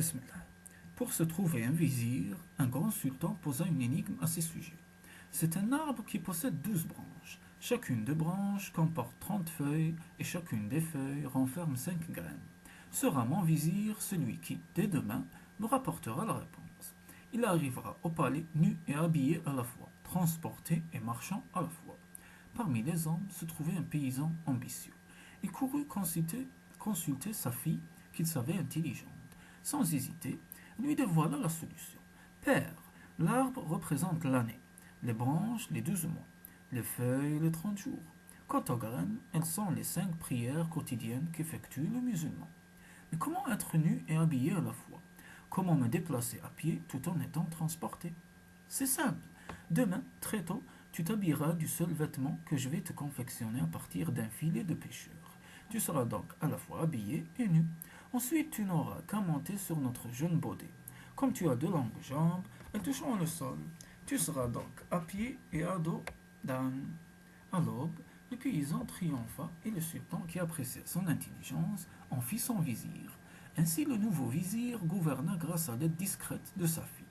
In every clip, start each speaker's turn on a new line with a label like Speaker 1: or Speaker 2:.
Speaker 1: Bismillah. Pour se trouver un vizir, un grand sultan posa une énigme à ses sujets. C'est un arbre qui possède 12 branches. Chacune des branches comporte 30 feuilles et chacune des feuilles renferme 5 graines. Sera mon vizir celui qui, dès demain, me rapportera la réponse. Il arrivera au palais nu et habillé à la fois, transporté et marchant à la fois. Parmi les hommes se trouvait un paysan ambitieux. Il courut consulter sa fille, qu'il savait intelligente. Sans hésiter, lui dévoila la solution. Père, l'arbre représente l'année, les branches les 12 mois, les feuilles les 30 jours. Quant aux graines, elles sont les 5 prières quotidiennes qu'effectue le musulman. Mais comment être nu et habillé à la fois? Comment me déplacer à pied tout en étant transporté? C'est simple. Demain, très tôt, tu t'habilleras du seul vêtement que je vais te confectionner à partir d'un filet de pêcheur. Tu seras donc à la fois habillé et nu. Ensuite, tu n'auras qu'à monter sur notre jeune baudet. Comme tu as de longues jambes, elles toucheront le sol. Tu seras donc à pied et à dos d'âne. À l'aube, le paysan triompha et le sultan, qui appréciait son intelligence, en fit son vizir. Ainsi, le nouveau vizir gouverna grâce à l'aide discrète de sa fille.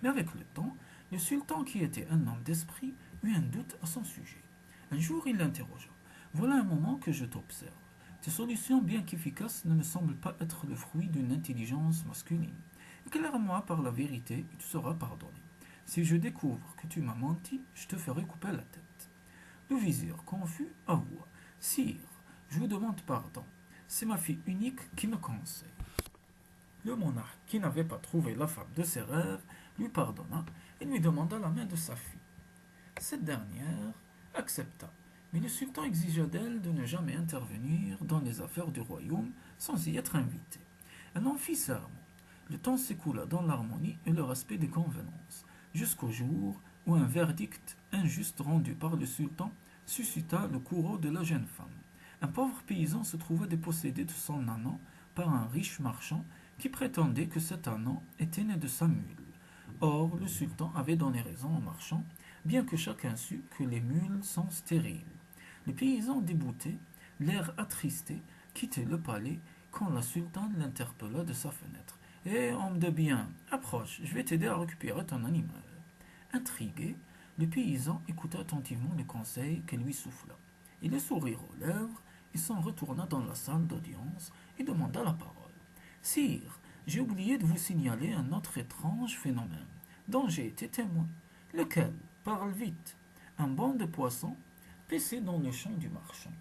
Speaker 1: Mais avec le temps, le sultan, qui était un homme d'esprit, eut un doute à son sujet. Un jour, il l'interrogea. Voilà un moment que je t'observe. Tes solutions, bien qu'efficaces, ne me semblent pas être le fruit d'une intelligence masculine. Éclaire-moi par la vérité et tu seras pardonné. Si je découvre que tu m'as menti, je te ferai couper la tête. Le vizir, confus, avoua. Sire, je vous demande pardon. C'est ma fille unique qui me conseille. Le monarque, qui n'avait pas trouvé la femme de ses rêves, lui pardonna et lui demanda la main de sa fille. Cette dernière accepta, mais le sultan exigea d'elle de ne jamais intervenir dans les affaires du royaume sans y être invitée. Elle en fit serment. Le temps s'écoula dans l'harmonie et le respect des convenances, jusqu'au jour où un verdict injuste rendu par le sultan suscita le courroux de la jeune femme. Un pauvre paysan se trouvait dépossédé de son ânon par un riche marchand qui prétendait que cet ânon était né de sa mule. Or, le sultan avait donné raison au marchand, bien que chacun sût que les mules sont stériles. Le paysan débouté, l'air attristé, quittait le palais quand la sultane l'interpella de sa fenêtre. Eh, homme de bien, approche, je vais t'aider à récupérer ton animal. Intrigué, le paysan écouta attentivement le conseil qu'elle lui souffla. Et le sourire aux lèvres, il s'en retourna dans la salle d'audience et demanda la parole. Sire, j'ai oublié de vous signaler un autre étrange phénomène, dont j'ai été témoin. Lequel? Parle vite. Un banc de poissons paissait dans le champ du marchand.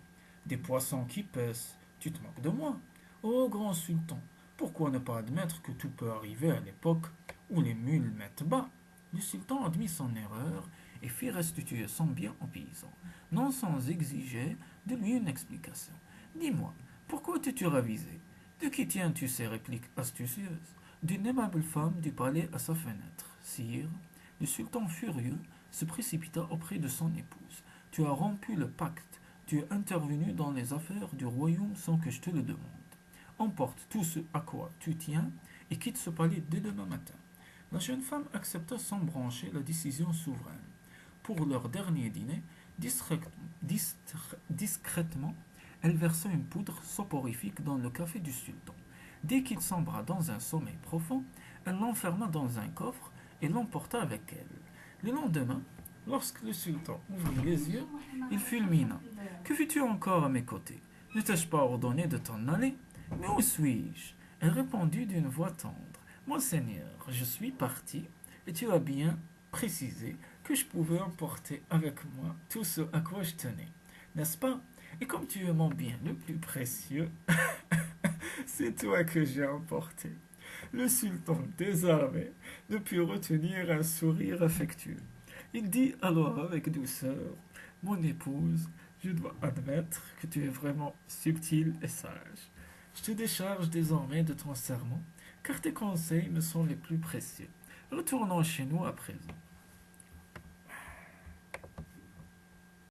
Speaker 1: Des poissons qui paissent, tu te moques de moi? Ô grand sultan, pourquoi ne pas admettre que tout peut arriver à l'époque où les mules mettent bas? Le sultan admit son erreur et fit restituer son bien au paysan, non sans exiger de lui une explication. Dis-moi, pourquoi t'es-tu ravisé? De qui tiens-tu ces répliques astucieuses? D'une aimable femme du palais à sa fenêtre. Sire, le sultan furieux se précipita auprès de son épouse. Tu as rompu le pacte, tu es intervenu dans les affaires du royaume sans que je te le demande. Emporte tout ce à quoi tu tiens et quitte ce palais dès demain matin. La jeune femme accepta sans broncher la décision souveraine. Pour leur dernier dîner, discrètement, elle versa une poudre soporifique dans le café du sultan. Dès qu'il sombra dans un sommeil profond, elle l'enferma dans un coffre et l'emporta avec elle. Le lendemain, lorsque le sultan ouvrit les yeux, il fulmina. Que fais-tu encore à mes côtés? Ne t'ai-je pas ordonné de t'en aller? Mais où suis-je? Elle répondit d'une voix tendre. Mon seigneur, je suis parti, et tu as bien précisé que je pouvais emporter avec moi tout ce à quoi je tenais. N'est-ce pas? Et comme tu es mon bien le plus précieux, c'est toi que j'ai emporté. Le sultan, désarmé, ne put retenir un sourire affectueux. Il dit alors avec douceur, mon épouse, je dois admettre que tu es vraiment subtile et sage. Je te décharge désormais de ton serment, car tes conseils me sont les plus précieux. Retournons chez nous à présent.